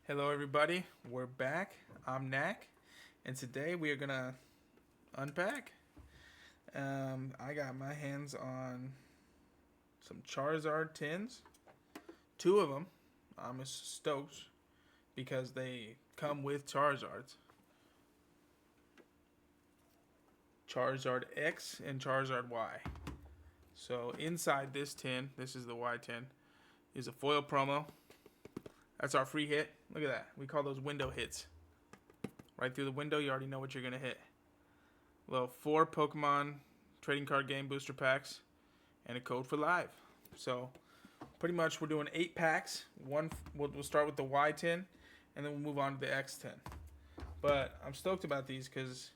Hello everybody, we're back. I'm Nac, and today we are gonna unpack. I got my hands on some Charizard tins, two of them. I'm stoked because they come with Charizards. Charizard X and Charizard Y. So inside this tin, this is the Y tin, is a foil promo. That's our free hit. Look at that. We call those window hits. Right through the window, you already know what you're going to hit. Well, 4 Pokemon trading card game booster packs and a code for live. So, pretty much we're doing 8 packs. We'll start with the Y tin, and then we'll move on to the X tin. But I'm stoked about these because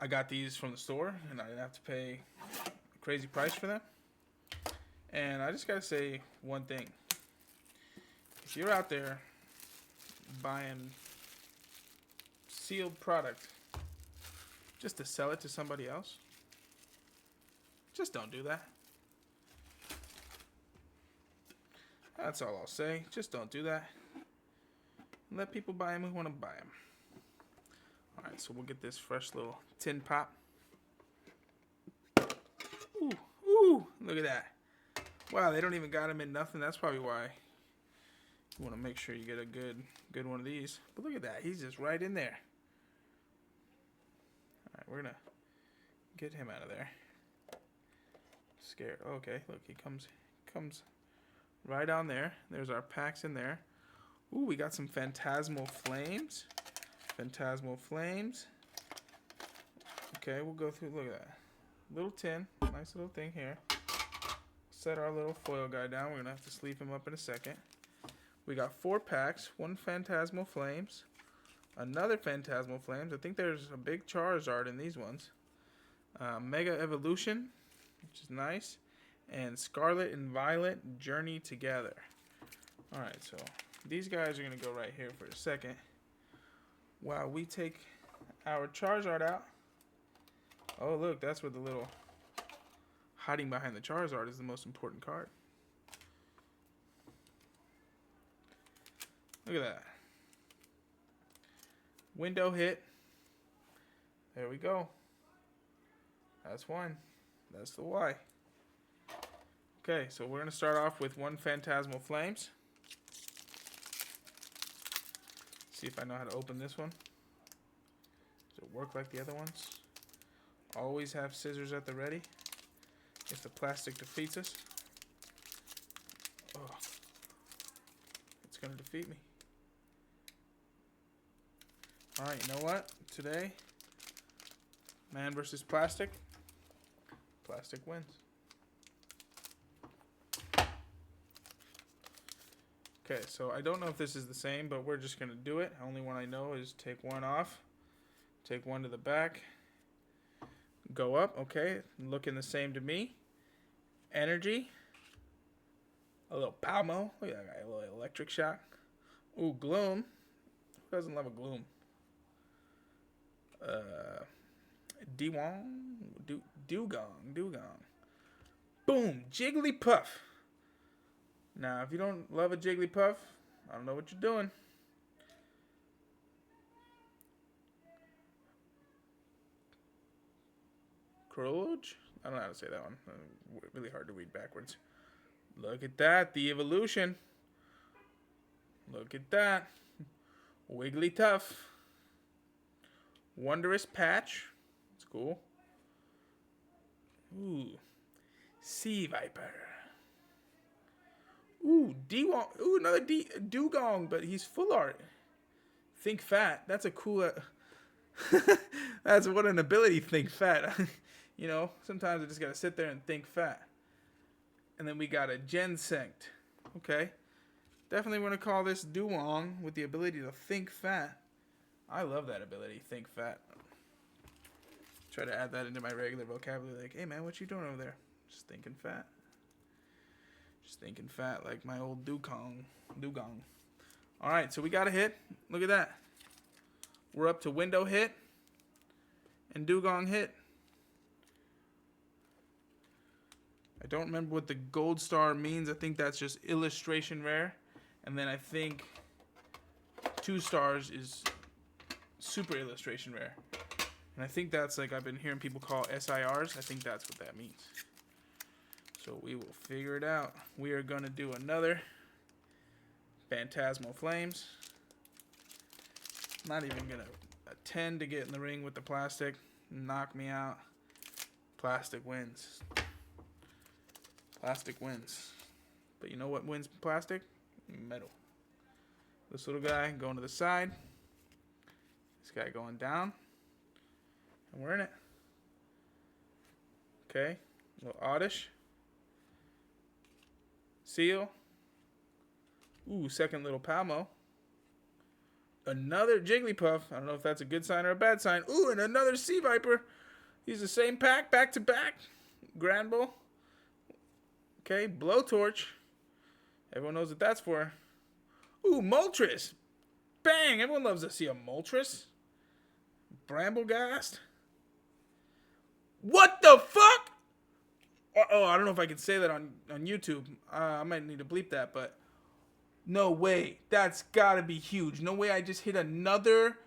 I got these from the store, and I didn't have to pay a crazy price for them. And I just got to say one thing. If you're out there buying sealed product just to sell it to somebody else, just don't do that. That's all I'll say. Just don't do that. Let people buy them who want to buy them. Alright, so we'll get this fresh little tin pop. Ooh, look at that. Wow, they don't even got them in nothing. That's probably why. You want to make sure you get a good one of these. But look at that. He's just right in there. Alright, we're going to get him out of there. Scared. Okay, look, he comes right on there. There's our packs in there. Ooh, we got some Phantasmal Flames. Okay, we'll go through. Look at that. Little tin. Nice little thing here. Set our little foil guy down. We're going to have to sleeve him up in a second. We got 4 packs, 1 Phantasmal Flames, another Phantasmal Flames. I think there's a big Charizard in these ones. Mega Evolution, which is nice, and Scarlet and Violet Journey Together. Alright, so these guys are going to go right here for a second. While we take our Charizard out. Oh, look, that's where the little hiding behind the Charizard is the most important card. Look at that. Window hit. There we go. That's one. That's the Y. Okay, so we're going to start off with 1 Phantasmal Flames. See if I know how to open this one. Does it work like the other ones? Always have scissors at the ready if the plastic defeats us. Oh, it's going to defeat me. Alright, you know what? Today, man versus plastic. Plastic wins. Okay, so I don't know if this is the same, but we're just going to do it. Only one I know is take one off. Take one to the back. Go up. Okay, looking the same to me. Energy. A little Palmo. Look at that guy. A little electric shock. Ooh, Gloom. Who doesn't love a Gloom? Dugong. Boom, Jigglypuff. Now, if you don't love a Jigglypuff, I don't know what you're doing. Crolage? I don't know how to say that one. Really hard to read backwards. Look at that, the evolution. Look at that. Wigglytuff. Wondrous Patch. It's cool. Ooh. Sea Viper. Ooh, Ooh, another Dugong, but he's full art. Think Fat. That's a cool... that's what an ability, Think Fat. You know, sometimes I just gotta sit there and think fat. And then we got a Gensect. Okay. Definitely want to call this Duong with the ability to think fat. I love that ability, think fat. Try to add that into my regular vocabulary. Like, hey man, what you doing over there? Just thinking fat. Just thinking fat like my old Dugong. Alright, so we got a hit. Look at that. We're up to window hit and Dugong hit. I don't remember what the gold star means. I think that's just illustration rare. And then I think 2 stars is super illustration rare. And I think that's like I've been hearing people call SIRs. I think that's what that means. So we will figure it out. We are going to do another Phantasmal Flames. Not even going to attempt to get in the ring with the plastic. Knock me out. Plastic wins. Plastic wins. But you know what wins plastic? Metal. This little guy going to the side. This guy going down. And we're in it. Okay. A little oddish. Seal. Ooh, second little Palmo. Another Jigglypuff. I don't know if that's a good sign or a bad sign. Ooh, and another Sea Viper. He's the same pack, back to back. Granbull. Okay, Blowtorch. Everyone knows what that's for. Ooh, Moltres. Bang! Everyone loves to see a Moltres. Bramblegast. What the fuck? Oh, I don't know if I can say that on YouTube. I might need to bleep that, but no way. That's gotta be huge. No way I just hit another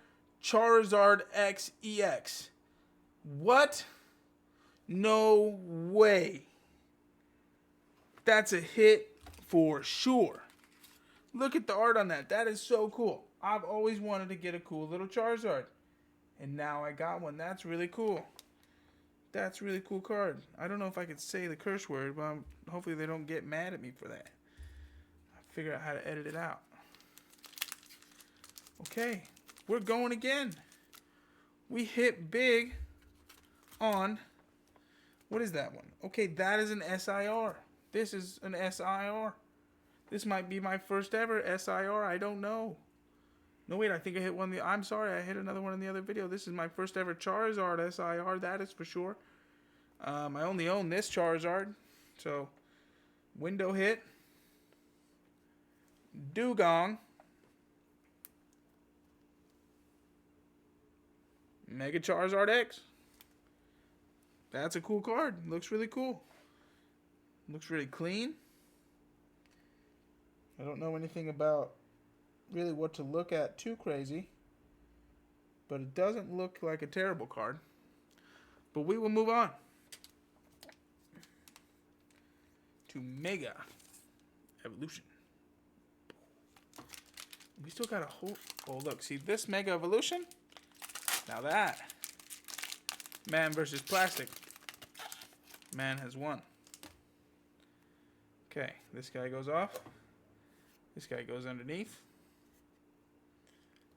Charizard X EX. What? No way. That's a hit for sure. Look at the art on that. That is so cool. I've always wanted to get a cool little Charizard. And now I got one. That's really cool. That's a really cool card. I don't know if I could say the curse word, but hopefully they don't get mad at me for that. I'll figure out how to edit it out. Okay. We're going again. We hit big on... What is that one? Okay, that is an SIR. This is an SIR. This might be my first ever SIR. I don't know. No, wait, I think I hit one. I'm sorry, I hit another one in the other video. This is my first ever Charizard SIR. That is for sure. I only own this Charizard. So, window hit. Dugong. Mega Charizard X. That's a cool card. Looks really cool. Looks really clean. I don't know anything about really what to look at too crazy. But it doesn't look like a terrible card. But we will move on to Mega Evolution. We still got a whole... Oh, look. See this Mega Evolution? Now that. Man versus plastic. Man has won. Okay. This guy goes off. This guy goes underneath.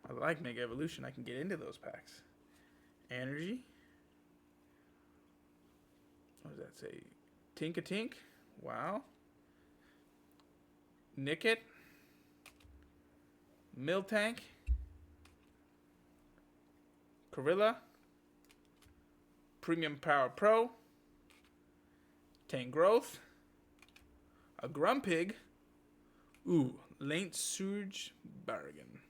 I like Mega Evolution. I can get into those packs. Energy. What does that say? Tink-a-Tink. Wow. Nickit. Miltank. Corilla. Premium Power Pro. Tangrowth. A Grumpig. Ooh, Laint Surge Bargain.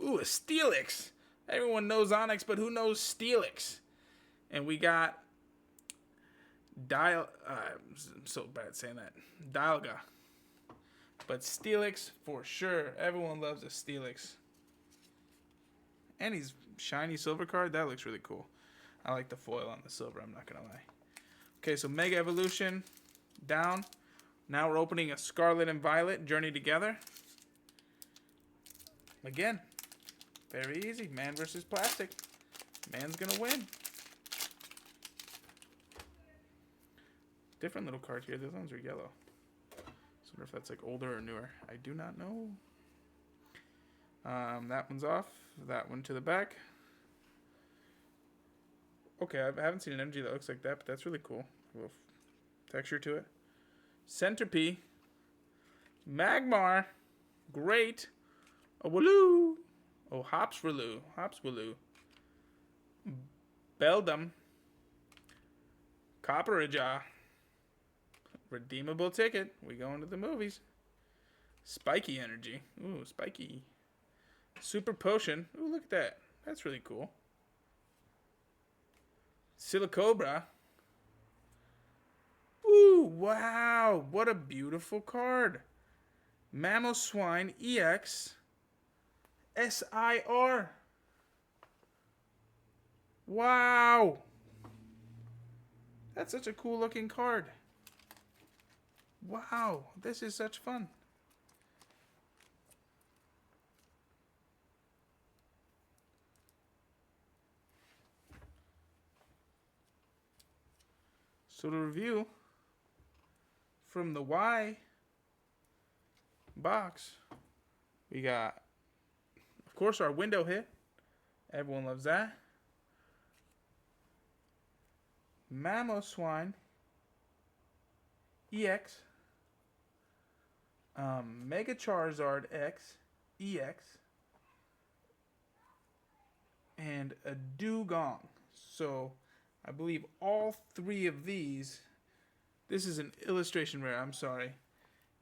Ooh, a Steelix. Everyone knows Onyx, but who knows Steelix? And we got I'm so bad at saying that. Dialga. But Steelix for sure. Everyone loves a Steelix. And he's shiny silver card. That looks really cool. I like the foil on the silver, I'm not going to lie. Okay, so Mega Evolution down. Now we're opening a Scarlet and Violet Journey Together. Again, very easy. Man versus plastic. Man's going to win. Different little card here. Those ones are yellow. I wonder if that's like older or newer. I do not know. That one's off. That one to the back. Okay, I haven't seen an energy that looks like that, but that's really cool. A little texture to it. Centipede. Magmar. Great. A Waloo. Oh, Hopswaloo. Hopswaloo. Beldum. Copperajaw. Redeemable ticket. We going to the movies. Spiky energy. Ooh, spiky. Super potion. Ooh, look at that. That's really cool. Silicobra. Ooh, wow. What a beautiful card. Mamoswine EX. SIR. Wow. That's such a cool looking card. Wow, this is such fun. So to review from the Y box, we got, of course, our window hit. Everyone loves that. Mamoswine EX. Mega Charizard X EX. And a Dugong. So I believe all three of these, this is an illustration rare, I'm sorry.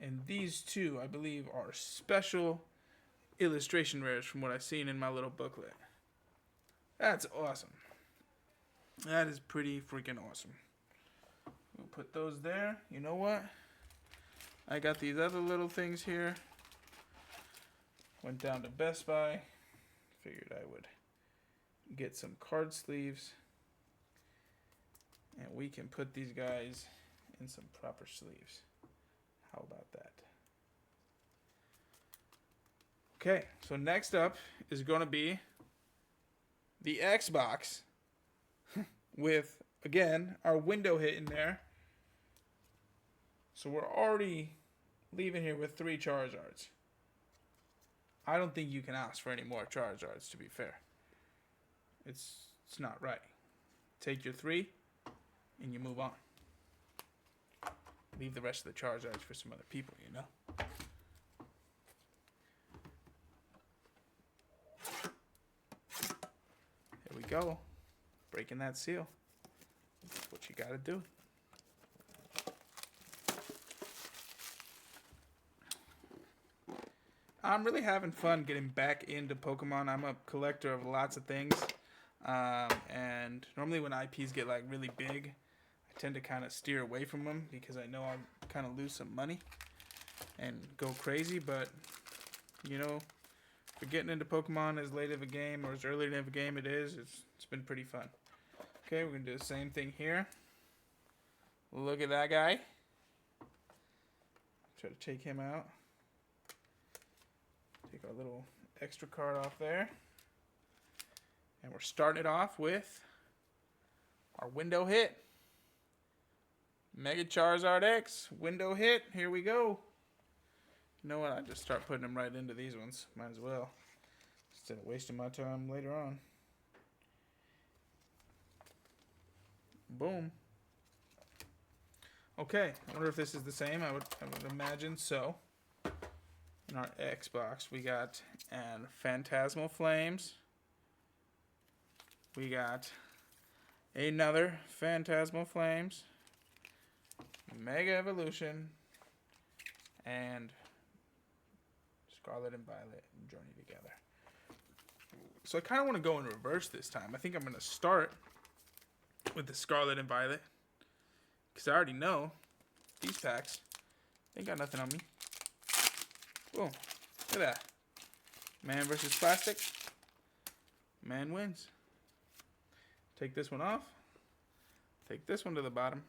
And these two, I believe, are special illustration rares from what I've seen in my little booklet. That's awesome. That is pretty freaking awesome. We'll put those there. You know what? I got these other little things here. Went down to Best Buy. Figured I would get some card sleeves. And we can put these guys in some proper sleeves. How about that? Okay, so next up is going to be the Xbox with, again, our window hit in there. So we're already leaving here with 3 Charizards. I don't think you can ask for any more Charizards, to be fair. It's not right. Take your 3 and you move on. Leave the rest of the Charizards for some other people, you know? Here we go. Breaking that seal. That's what you gotta do. I'm really having fun getting back into Pokemon. I'm a collector of lots of things. And normally when IPs get like really big, I tend to kind of steer away from them because I know I'll kind of lose some money and go crazy. But, you know, for getting into Pokemon as late of a game or as early of a game it is, it's been pretty fun. Okay, we're going to do the same thing here. Look at that guy. Try to take him out. Take our little extra card off there. And we're starting it off with our window hit. Mega Charizard X. Window hit. Here we go. You know what? I just start putting them right into these ones. Might as well. Instead of wasting my time later on. Boom. Okay. I wonder if this is the same. I would imagine so. In our Xbox, we got Phantasmal Flames. We got another Phantasmal Flames, Mega Evolution, and Scarlet and Violet journey together. So I kind of want to go in reverse this time. I think I'm going to start with the Scarlet and Violet because I already know these packs, they ain't got nothing on me. Boom. Look at that. Man versus plastic. Man wins. Take this one off. Take this one to the bottom.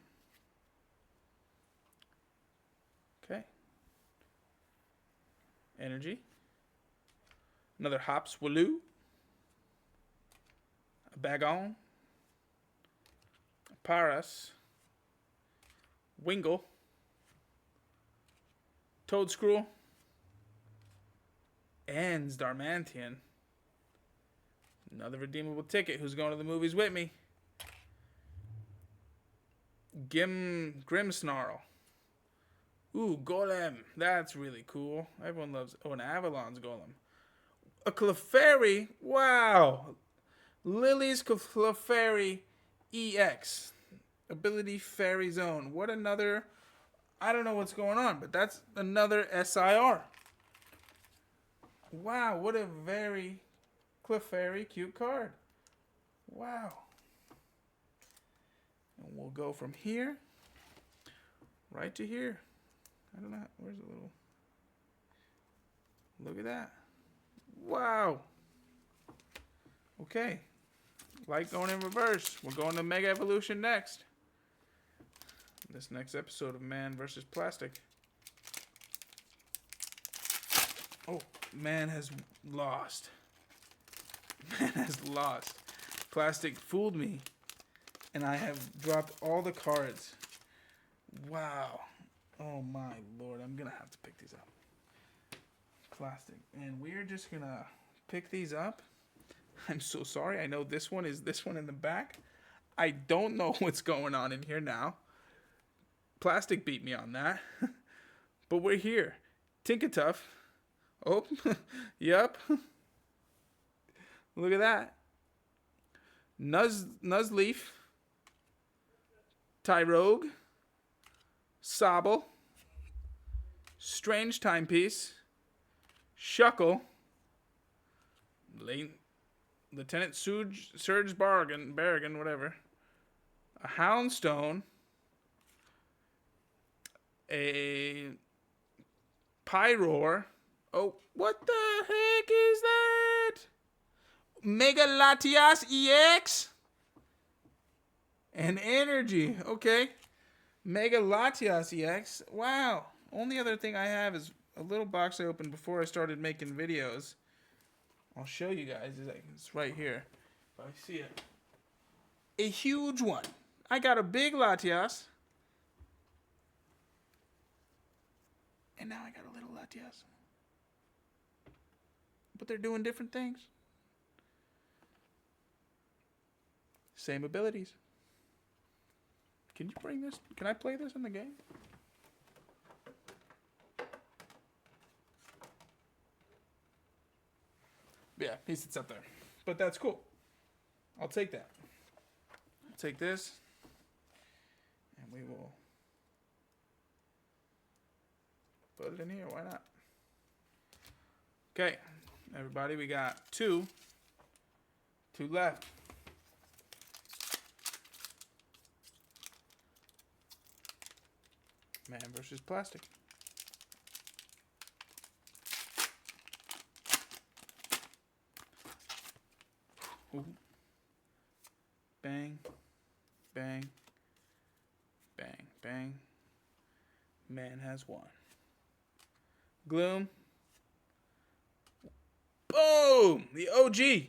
Okay. Energy. Another Hops Waloo. A Bagon. A Paras. Wingle. Toadscruel. And Darmanitan. Another redeemable ticket. Who's going to the movies with me? Grimmsnarl. Ooh, Golem. That's really cool. Everyone loves... Oh, an Avalon's Golem. A Clefairy. Wow. Lily's Clefairy EX. Ability Fairy Zone. What another... I don't know what's going on, but that's another SIR. Wow, what a very Clefairy cute card. Wow. And we'll go from here right to here. I don't know. Where's the little... Look at that. Wow. Okay. Light going in reverse. We're going to Mega Evolution next. This next episode of Man vs. Plastic. Oh, man has lost. Man has lost. Plastic fooled me. And I have dropped all the cards. Wow. Oh my lord. I'm going to have to pick these up. Plastic. And we're just going to pick these up. I'm so sorry. I know this one is this one in the back. I don't know what's going on in here now. Plastic beat me on that. But we're here. Tinkatuff. Oh, yep. Look at that. Nuzleaf. Tyrogue. Sobble. Strange Timepiece. Shuckle. Lieutenant Surge Barrigan, whatever. A Houndstone. A Pyroar. Oh, what the heck is that? Mega Latias EX? And Energy. Okay. Mega Latias EX. Wow. Only other thing I have is a little box I opened before I started making videos. I'll show you guys. It's right here. If I see it. A huge one. I got a big Latias. And now I got a little Latias. But they're doing different things. Same abilities. Can you bring this? Can I play this in the game? Yeah, he sits up there. But that's cool. I'll take that. I'll take this. And we will put it in here. Why not? Okay, everybody, we got two left. Man versus Plastic. Ooh. Bang, bang, bang, bang. Man has won. Gloom. Boom! The OG.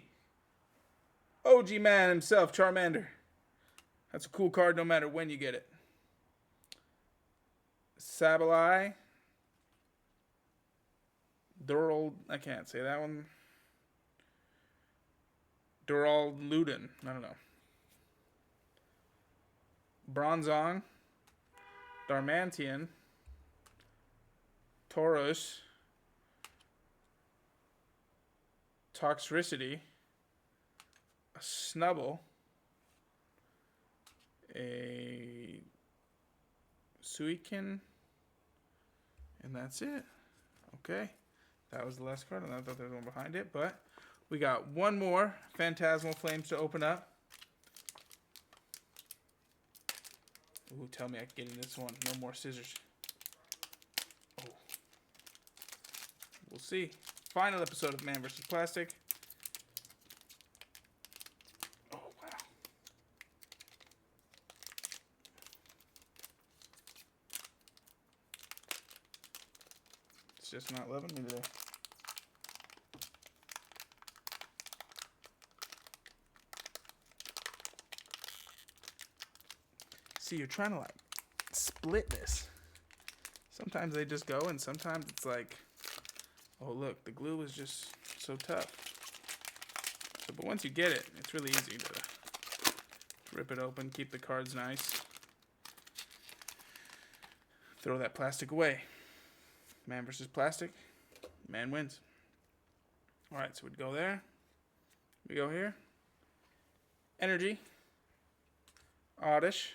OG man himself, Charmander. That's a cool card no matter when you get it. Sableye. Dural, I can't say that one. Dural Luden, I don't know. Bronzong. Darmanitan. Tauros. Toxtricity. A Snubble. A Suicune. And that's it. Okay. That was the last card. I thought there was one behind it, but we got one more Phantasmal Flames to open up. Ooh, tell me I can get in this one. No more scissors. Oh. We'll see. Final episode of Man vs. Plastic. Oh, wow. It's just not loving me today. See, you're trying to like split this. Sometimes they just go, and sometimes it's like, oh look, the glue is just so tough. So, but once you get it, it's really easy to rip it open, keep the cards nice, throw that plastic away. Man versus Plastic, man wins. All right, so we'd go there. We go here. Energy. Oddish.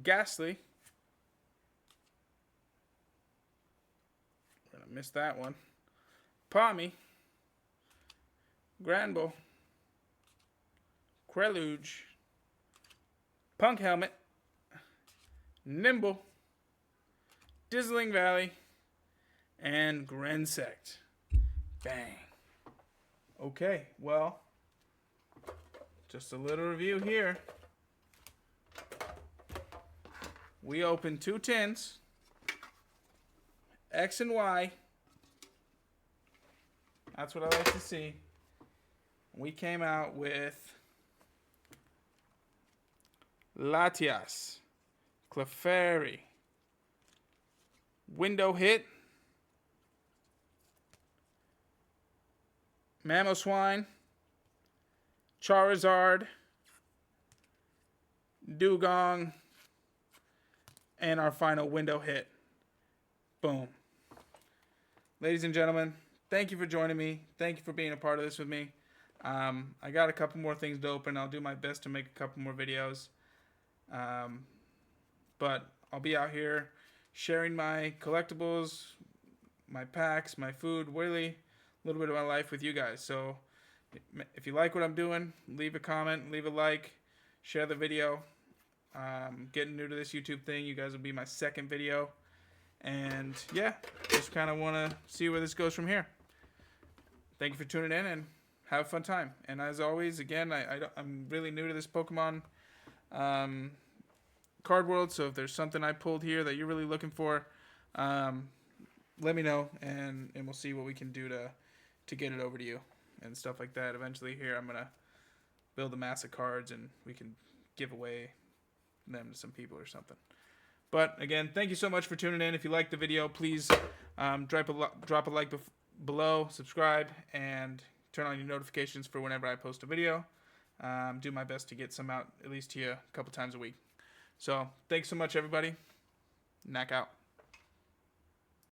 Ghastly. We're going to miss that one. Palmy. Granbull. Preluge. Punk Helmet. Nimble. Dizzling Valley. And Grensect. Bang. Okay, well, just a little review here. We opened 2 tins, X and Y. That's what I like to see. We came out with Latias, Clefairy, Window Hit, Mamoswine, Charizard, Dugong, and our final window hit. Boom. Ladies and gentlemen, thank you for joining me. Thank you for being a part of this with me. I got a couple more things to open. I'll do my best to make a couple more videos. But I'll be out here sharing my collectibles, my packs, my food, really a little bit of my life with you guys. So if you like what I'm doing, leave a comment, leave a like, share the video. Getting new to this YouTube thing. You guys will be my second video. And yeah, just kind of want to see where this goes from here. Thank you for tuning in and have a fun time. And as always, again, I'm really new to this Pokemon card world. So if there's something I pulled here that you're really looking for, let me know, and we'll see what we can do to get it over to you and stuff like that. Eventually here, I'm going to build a mass of cards and we can give away them to some people or something. But again, thank you so much for tuning in. If you liked the video, please drop a like below, subscribe, and turn on your notifications for whenever I post a video. Do my best to get some out at least to you a couple times a week. So thanks so much, everybody. Nac out.